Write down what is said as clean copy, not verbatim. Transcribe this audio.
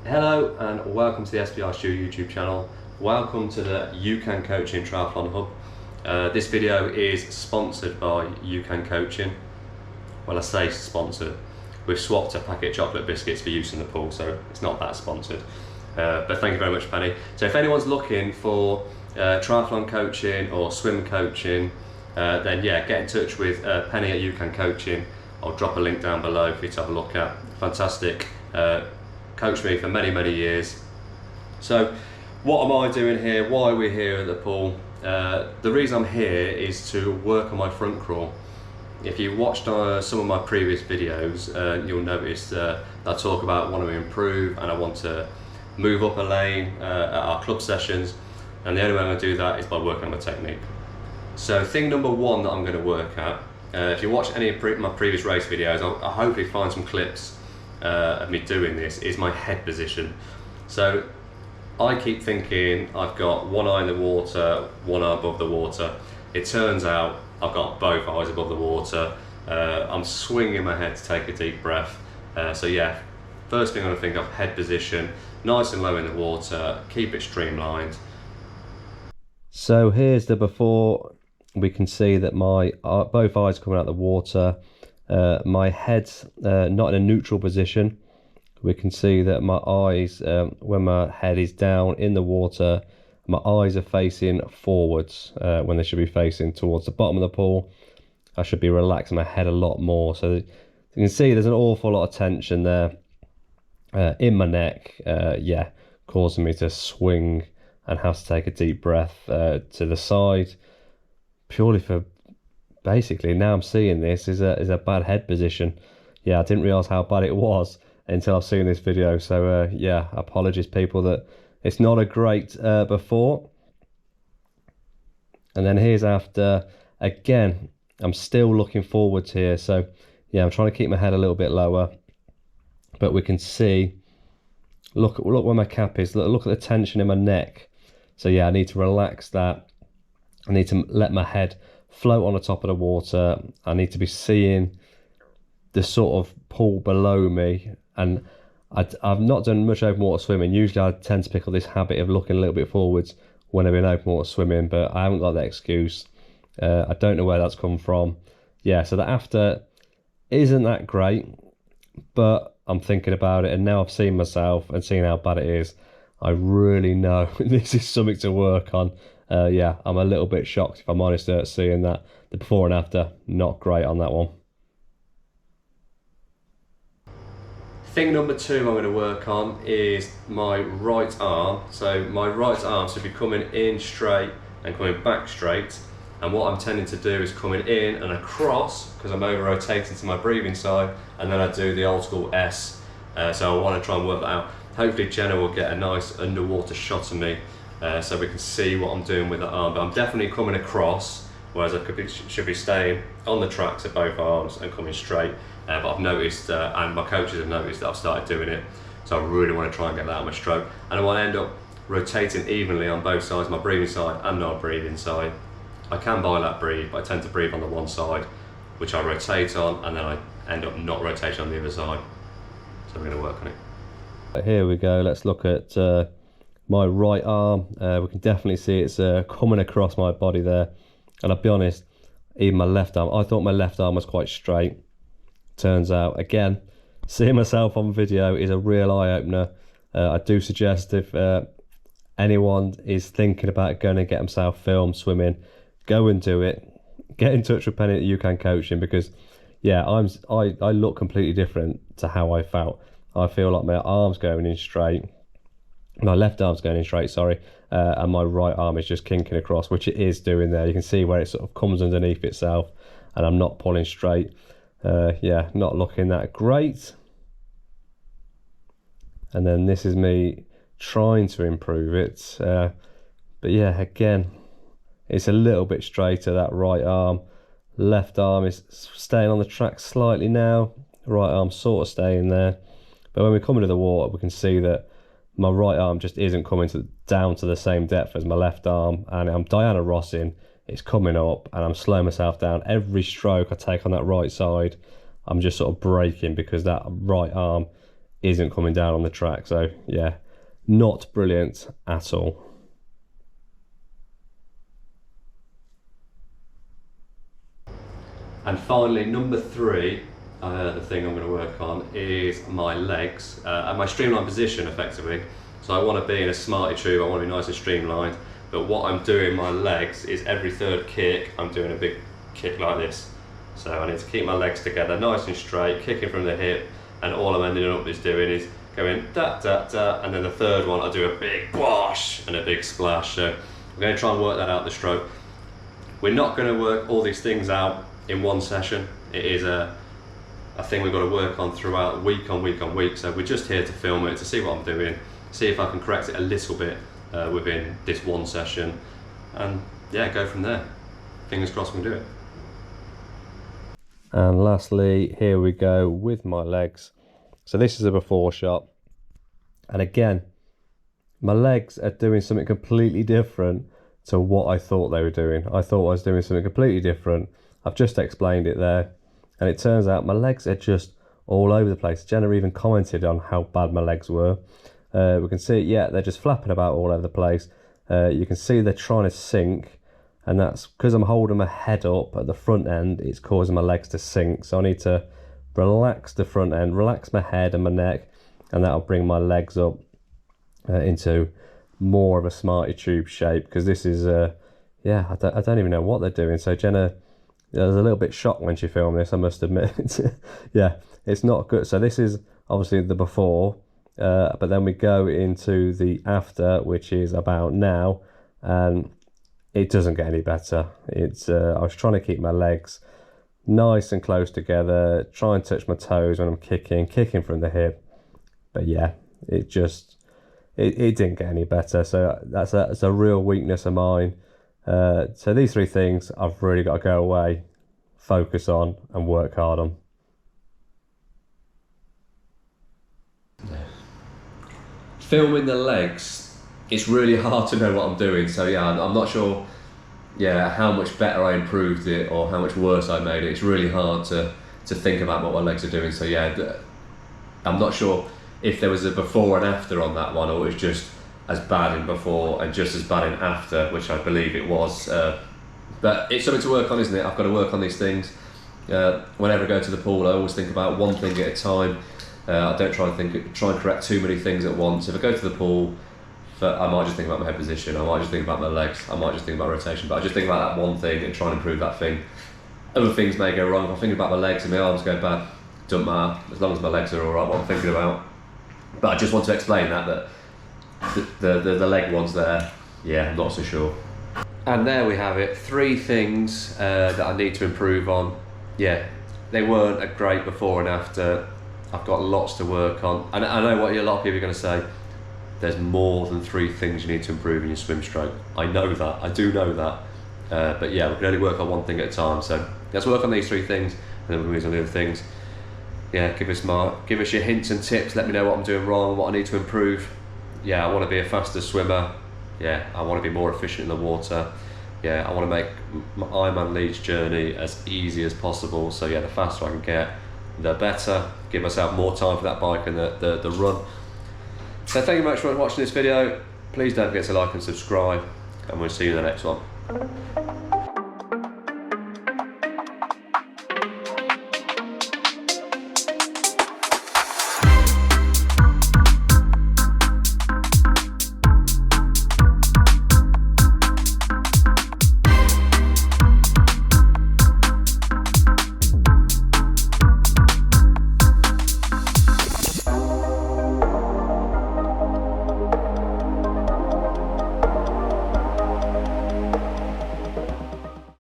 Hello and welcome to the SBR Stu YouTube channel. Welcome to the YouCanCoaching Triathlon Hub. This video is sponsored by YouCanCoaching. Well, I say sponsored. We've swapped a packet of chocolate biscuits for use in the pool, so it's not that sponsored. But thank you very much, Penny. So if anyone's looking for triathlon coaching or swim coaching, then yeah, get in touch with Penny at YouCanCoaching. I'll drop a link down below for you to have a look at. Fantastic. Coached me for many years. So what am I doing here? Why are we here at the pool? The reason I'm here is to work on my front crawl. If you watched some of my previous videos, you'll notice that I talk about wanting to improve and I want to move up a lane at our club sessions, and the only way I'm going to do that is by working on my technique. So thing number one that I'm going to work at, if you watch any of my previous race videos, I'll hopefully find some clips of me doing this, is my head position. So I keep thinking I've got one eye in the water, one eye above the water. It turns out I've got both eyes above the water. I'm swinging my head to take a deep breath. So yeah, first thing I'm gonna think of, head position, nice and low in the water, keep it streamlined. So here's the before. We can see that my both eyes coming out of the water. My head's not in a neutral position. We can see that my eyes, when my head is down in the water, my eyes are facing forwards when they should be facing towards the bottom of the pool. I should be relaxing my head a lot more. So you can see there's an awful lot of tension there in my neck, yeah, causing me to swing and have to take a deep breath to the side, purely for basically now I'm seeing this is a bad head position. Yeah, I didn't realize how bad it was until I've seen this video. So yeah, apologies people that it's not a great before. And then here's after. Again, I'm still looking forwards here. So yeah, I'm trying to keep my head a little bit lower, but we can see, look where my cap is. Look at the tension in my neck. So yeah, I need to relax that. I need to let my head float on the top of the water. I need to be seeing the sort of pool below me, and I've not done much open water swimming. Usually I tend to pick up this habit of looking a little bit forwards when I've been open water swimming, but I haven't got that excuse. I don't know where that's come from. Yeah, so the after isn't that great, but I'm thinking about it, and now I've seen myself and seen how bad it is. I really know this is something to work on. Yeah, I'm a little bit shocked, if I'm honest, at seeing that the before and after, not great on that one. Thing number two I'm going to work on is my right arm. So my right arm should be coming in straight and coming back straight. And what I'm tending to do is coming in and across, because I'm over rotating to my breathing side, and then I do the old school S. So I want to try and work that out. Hopefully Jenna will get a nice underwater shot of me, so we can see what I'm doing with that arm. But I'm definitely coming across, whereas I should be staying on the tracks of both arms and coming straight. But I've noticed, and my coaches have noticed, that I've started doing it. So I really want to try and get that out of my stroke. And I want to end up rotating evenly on both sides, my breathing side and non-breathing side. I can bi-lap breathe, but I tend to breathe on the one side, which I rotate on, and then I end up not rotating on the other side. So I'm going to work on it. Here we go. Let's look at my right arm. We can definitely see it's coming across my body there. And I'll be honest, even my left arm, I thought my left arm was quite straight. Turns out, again, seeing myself on video is a real eye-opener. I do suggest if anyone is thinking about going to get himself filmed swimming, go and do it. Get in touch with Penny at YouCanCoaching, because yeah, I look completely different to how I felt. I feel like my arm's going in straight, my left arm's going in straight, sorry, and my right arm is just kinking across, which it is doing there. You can see where it sort of comes underneath itself, and I'm not pulling straight. Yeah, not looking that great. And then this is me trying to improve it, but yeah, again, it's a little bit straighter, that right arm. Left arm is staying on the track slightly now, right arm sort of staying there. But when we come into the water, we can see that my right arm just isn't coming down to the same depth as my left arm, and I'm Diana Rossing. It's coming up, and I'm slowing myself down. Every stroke I take on that right side, I'm just sort of braking, because that right arm isn't coming down on the track. So yeah, not brilliant at all. And finally, number 3, the thing I'm going to work on is my legs and my streamlined position effectively. So I want to be in a smarty tube, I want to be nice and streamlined, but what I'm doing my legs is every third kick I'm doing a big kick like this. So I need to keep my legs together nice and straight, kicking from the hip, and all I'm ending up is doing is going da da da, and then the third one I do a big wash and a big splash. So I'm going to try and work that out the stroke. We're not going to work all these things out in one session. It is a thing we've got to work on throughout, week on week on week. So we're just here to film it, to see what I'm doing, see if I can correct it a little bit within this one session, and yeah, go from there. Fingers crossed we can do it. And lastly, here we go with my legs. So this is a before shot, and again, my legs are doing something completely different to what I thought they were doing. I thought I was doing something completely different. I've just explained it there, and it turns out my legs are just all over the place. Jenna even commented on how bad my legs were. We can see, yeah, they're just flapping about all over the place. You can see they're trying to sink, and that's because I'm holding my head up at the front end. It's causing my legs to sink, so I need to relax the front end, relax my head and my neck, and that'll bring my legs up into more of a smarty tube shape, because this is yeah, I don't even know what they're doing. So Jenna, I was a little bit shocked when she filmed this, I must admit. Yeah, it's not good. So this is obviously the before, but then we go into the after, which is about now, and it doesn't get any better. It's I was trying to keep my legs nice and close together, try and touch my toes when I'm kicking from the hip, but yeah, it didn't get any better. So that's a real weakness of mine. So these 3 things I've really got to go away, focus on, and work hard on. Filming the legs, it's really hard to know what I'm doing. So yeah, I'm not sure how much better I improved it or how much worse I made it. It's really hard to think about what my legs are doing. So yeah, I'm not sure if there was a before and after on that one, or it was just as bad in before and just as bad in after, which I believe it was. But it's something to work on, isn't it? I've got to work on these things. Whenever I go to the pool, I always think about one thing at a time. I don't try and correct too many things at once. If I go to the pool, I might just think about my head position, I might just think about my legs, I might just think about rotation, but I just think about that one thing and try and improve that thing. Other things may go wrong. If I think about my legs and my arms go bad, doesn't matter, as long as my legs are alright, what I'm thinking about. But I just want to explain that the leg ones there, yeah, I'm not so sure. And there we have it, 3 things that I need to improve on. Yeah, they weren't a great before and after. I've got lots to work on, and I know what a lot of people are going to say. There's more than 3 things you need to improve in your swim stroke. I know that, I do know that. But yeah, we can only work on one thing at a time. So let's work on these 3 things, and then we'll move on to the other things. Yeah, give us your hints and tips. Let me know what I'm doing wrong, what I need to improve. Yeah, I want to be a faster swimmer. Yeah, I want to be more efficient in the water. Yeah, I want to make my Ironman Leeds journey as easy as possible. So yeah, the faster I can get, the better. Give myself more time for that bike and the run. So thank you very much for watching this video. Please don't forget to like and subscribe, and we'll see you in the next one.